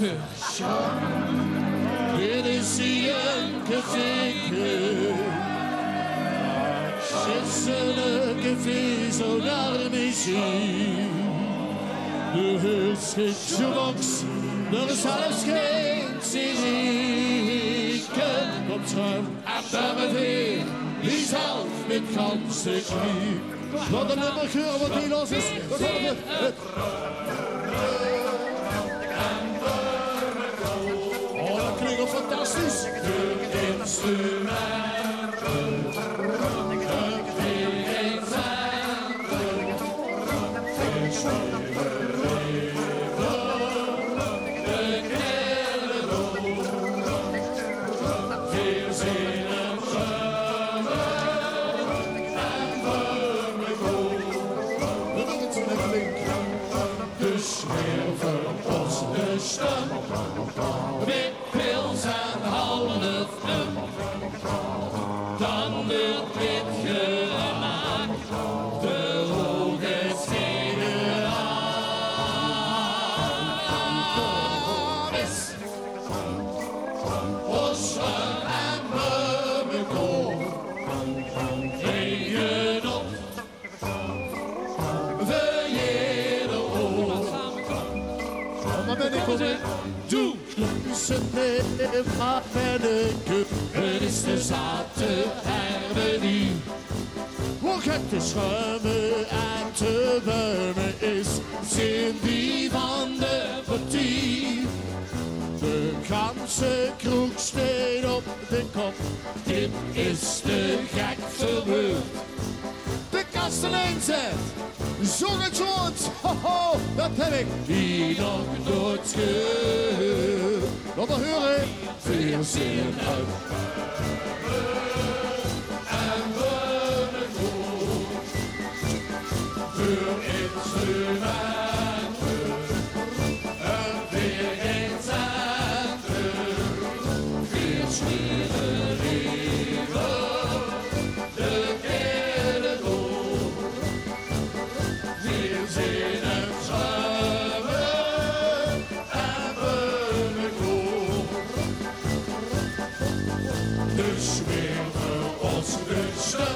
Schön. Dit is een gezichtje. Gistelijke vis naar muziek. De schikjebox, er is zelfs geen sierieke. Komt schuim en dan weer, die zelf met ganse knie. Wat een nummer geur, wat niet los is. Oh, dat klinkt fantastisch. De instrumenten. Met pils en half dan wordt dit gemaakt, de hoge steden aan is. Osser en Bummekoor, regen op, verjede oor. Maar ben ik op, doe! Ze neemt maar met een keup. Het is de zate hermenie. Hoe gek te schuimen en te buimen is zin die van de partie. De ganse kroeg steekt op de kop. Dit is te gek verbeurd. De kastelein zegt, zong het soort, hoho, dat heb ik die nog nooit gehoord. Laat maar horen, veel zin uit. En we het goed, voor instrumenten, een weergeencentrum, veel schwere leven, de keren door. Veel zin en schuimen en Bummekoor. Dus weer voor ons rusten,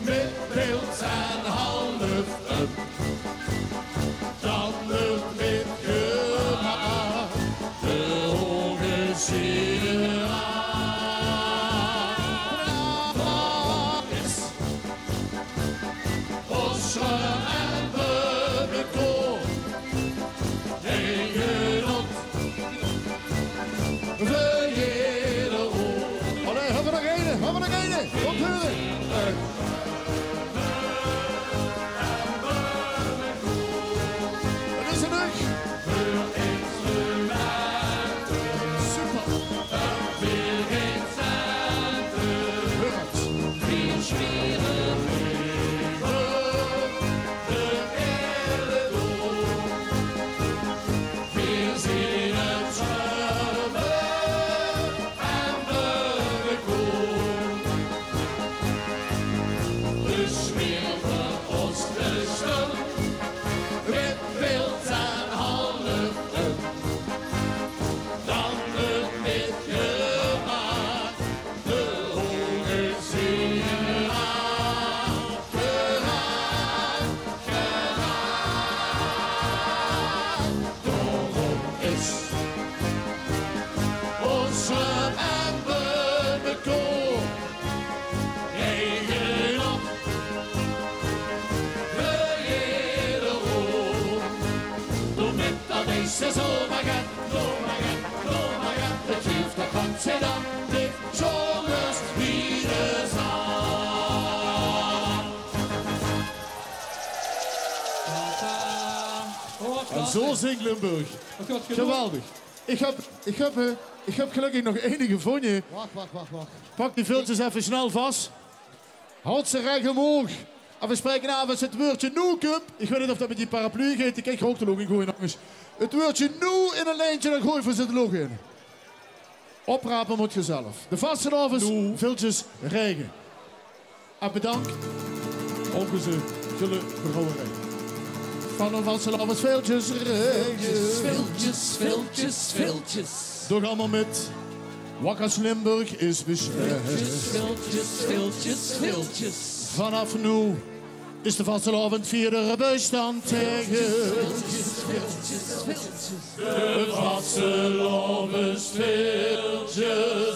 met beeld en half up. Dan wordt met gemaakt, de hoge zin aan is. Osser en Bummekoor, regen op, verjede oor. Allee, hebben we nog ene, hebben we nog ene, komt horen. Dat is er nog. Voor instrumenten, super. Een weergeencentrum, veel schwere leven, de keren door. Veel zin en schuimen en Bummekoor. Dus weer voor ons rusten, met wild en half up. Dan wordt met gemaakt, de hoge zin aan. Gedaan, gedaan. Daarom is Osser en Bummekoor, regen op, verjede oor. Doe met dat deze zomer gaat, het geeft de kans en dan de zomers weer aan. En zo zingt Limburg. Geweldig. Ik heb gelukkig nog enige gevonden. Wacht. Pak die viltjes even snel vast. Houd ze recht omhoog. En we spreken af met het woordje no-cup. Ik weet niet of dat met die paraplu gaat. Ik kijk ook de log in gooien. Het woordje no in een lijntje, dan gooi je voor z'n log in. Oprapen moet je zelf. De vastenavond, viltjes regen. En bedankt. Onze gulle brouwerij. Van de vastenavond, viltjes regen. Viltjes, viltjes. viltjes. Doch allemaal met Wakkers Limburg is besmet. Viltjes. Vanaf nu is de vastelavond vierde bestand tegen. De vastelavond viltjes tegen.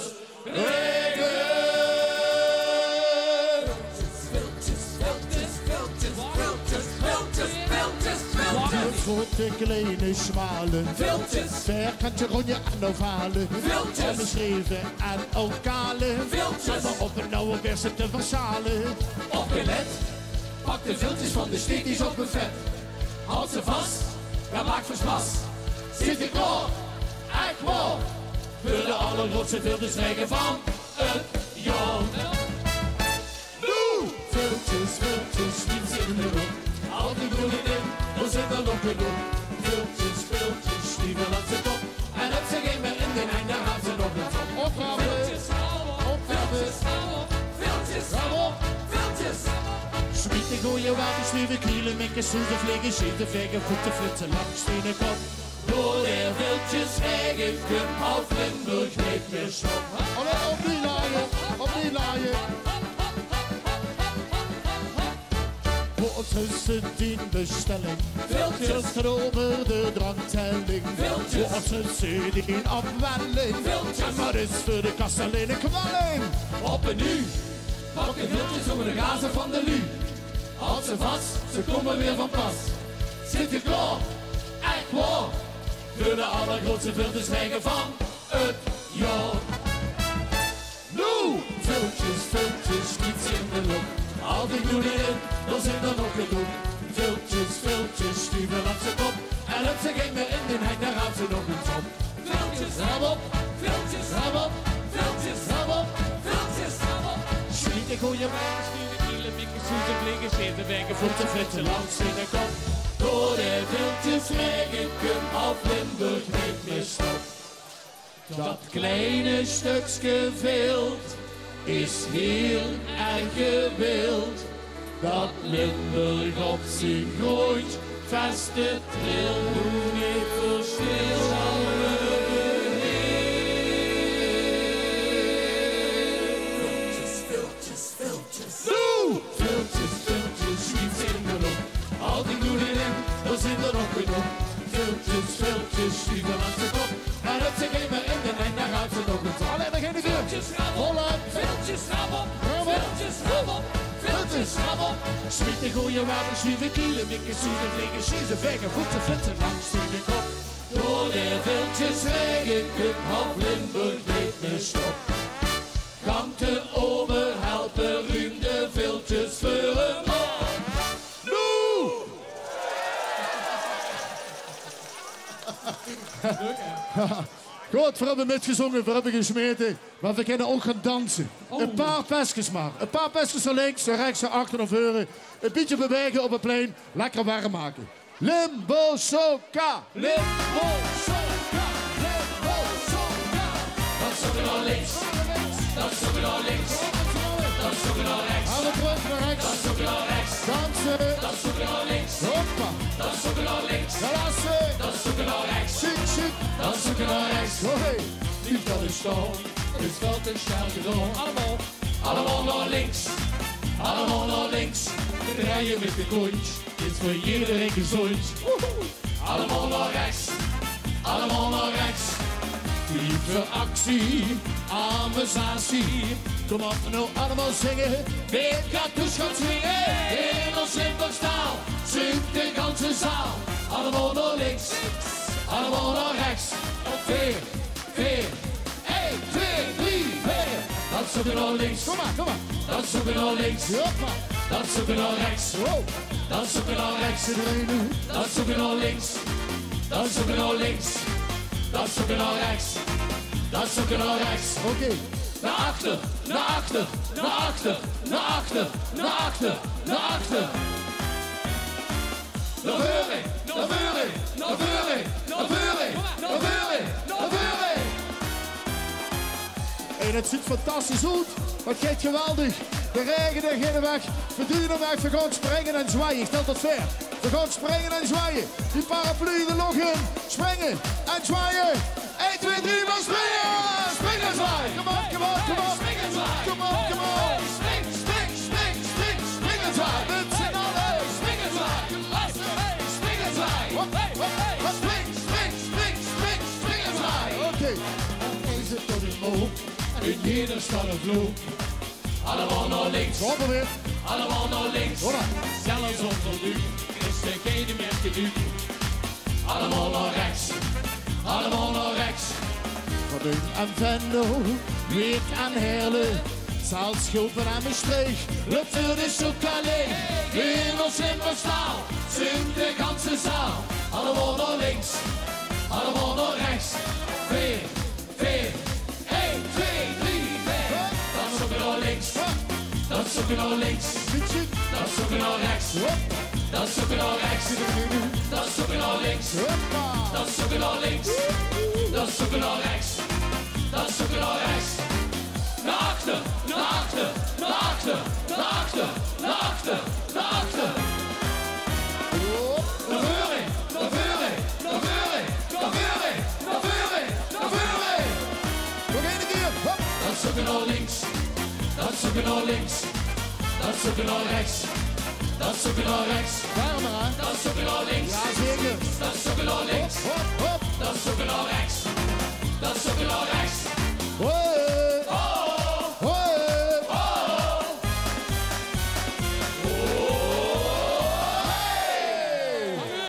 Voor de kleine smalen. Viltjes. Vierkantje rondje en ovale. Viltjes. Onbeschreven en ook kale. Viltjes. Maar op een oude verse te verzalen. Opgelet, pak de viltjes van de steekjes op een vet. Houd ze vast, ja maak verspas. Zit je klaar, echt klaar. Voor de allergrootste viltjes regen van het jaar. Doe! Viltjes, niets in de roep. Al die bloemen in, dan zit er nog genoeg. Viltjes, die wil op zijn kop. En heb ze geen meer in de hang, daar gaan ze nog een top. Opgave! Viltjes, viltjes, viltjes. Smieten, gooien, water, stuwen, kielen, mikken, soezen, vliegen, schieten, vegen, voeten, flitsen, langs de kop. Door de viltjes regen, kunt half Limburg niet meer stoppen. Allee, op die laaien, op die laaien. Voor tussen 10 bestelling. Viltjes. Gaat over de drangtelling. Viltjes. Voor tussen 10 afwelling. Viltjes. En wat is voor de kast alleen een kwelling? Op en nu, pak de viltjes over de gazen van de lu. Houd ze vast, ze komen weer van pas. Zit je klaar? Echt klaar? Voor de allergrootste viltjes regen van het jaar. Nu! Viltjes, niets in de lucht. Al die bloeden in, dan zit er nog genoeg. Viltjes, die wil op zijn kop. En heb ze geen meer in de hek, daar gaat ze nog een top. Viltjes, rem op, viltjes, rem op, viltjes, rem op, viltjes, rem op. Schieten, gooien, water, stuwen, kielen, mikken, soezen, vliegen, schieten, vegen, voeten, flitsen, langs de kop. Door de viltjes regen kunt half Limburg niet meer stoppen. Dat kleine stukje vilt is heel erg gewild. Dat Limburg op zich groeit, vaste tril, doe niet verstil. Viltjes. Viltjes, niets in de lucht. Al die bloeden in, dan zit er nog genoeg. Viltjes, die wil aan zijn kop. En het ze geen meer in de nek, daar gaat ze nog een top. Alleen maar geen idee. Viltjes, rem op, viltjes, rem op, viltjes, rem op, viltjes, rem op. Schieten, gooien, water, stuwen, kielen, mikken, soezen, vliegen, schieten, vegen, voeten, flitsen, langs de kop. Door de viltjes regen kunt half Limburg niet meer stoppen. Kan de ober helpen, ruim de viltjes voor hem op. Goed, we hebben metgezongen, we hebben gesmeten, maar we kunnen ook gaan dansen. Een paar pesjes maar. Een paar pesjes naar links, naar rechts, naar achter, naar voren. Een beetje bewegen op het plein, lekker warm maken. Limbo Soca! Limbo Soca, Limbo Soca. Dan zoeken naar links, dan zoeken naar links, dan zoeken naar rechts. Gaan we terug naar rechts. Dan zoeken naar rechts, Dansen. dan zoeken naar links, Hoppa. dan zoeken naar links, Gelassen. dan zoeken naar rechts, Chic, chic. dan zoeken naar rechts. Hoi. Niet dat is staan, het veld is snel gedaan. Allemaal naar links, allemaal naar links. Rijden met de kontje, dit is voor iedereen gezond. Allemaal naar rechts, allemaal naar rechts. Lieve actie, amusatie. Kom op, nou allemaal zingen. Dit gaat dus gaan swingen in ons Limburgstaal. Zingt de ganse zaal. Allemaal naar links, allemaal naar rechts. Op 4, 4, 1, 2, 3, 4. Dan zoeken we naar links, Kom maar, kom maar. dan zoeken we naar links. Hoppa. Dan zoeken we naar rechts, Wow. dan zoeken we naar rechts. Iedereen nu. Dan zoeken we naar links, dan zoeken we naar links. Dan zoeken we naar rechts, dan zoeken we naar rechts. Oké. Naar achter, naar achter, naar achter, naar achter, naar achter, naar achter. Naar voren, naar voren, naar voren, naar voren, naar voren, naar voren. En het ziet fantastisch uit. Het gaat geweldig. De regen er geen weg. We duwen weg. We gaan springen en zwaaien. Stel tot ver. We gaan springen en zwaaien. Die paraplu er nog in. Springen en zwaaien. 1, 2. in jeder stormvloed. Allemaal naar links, Kom weer. allemaal naar links. Hola. Zelfs onder u is er geen meer geduwd. Allemaal naar rechts, allemaal naar rechts. Van u en Venlo, Week en Heerlen. Zaalschopen en Maastricht, Lukt er is ook alleen, in ons limmerstaal, zingt de ganse zaal. Allemaal naar links, allemaal naar rechts. 4, 4, 1, 2, 3, 4. Dan zoeken we naar links, dan zoeken we naar links. fietsen. Dan zoeken we naar rechts, dan zoeken we naar rechts. Dan zoeken we naar links, Hoppa. dan zoeken we naar links. Dan zoeken we naar rechts, dan zoeken we naar rechts. Naar achter, naar achter, naar achter, naar achter, naar achter, naar achter. Naar voren, naar voren, naar voren, naar voren, naar voren, naar voren. Nog één keer. Hop. Dan zoeken we naar links, dan zoeken we naar links. Dan zoeken we naar rechts, dan zoeken we naar rechts. Warmer, hè? Dan zoeken we naar links, Ja, zeker. dan zoeken we naar links. Hop, hop. Dan zoeken we naar rechts,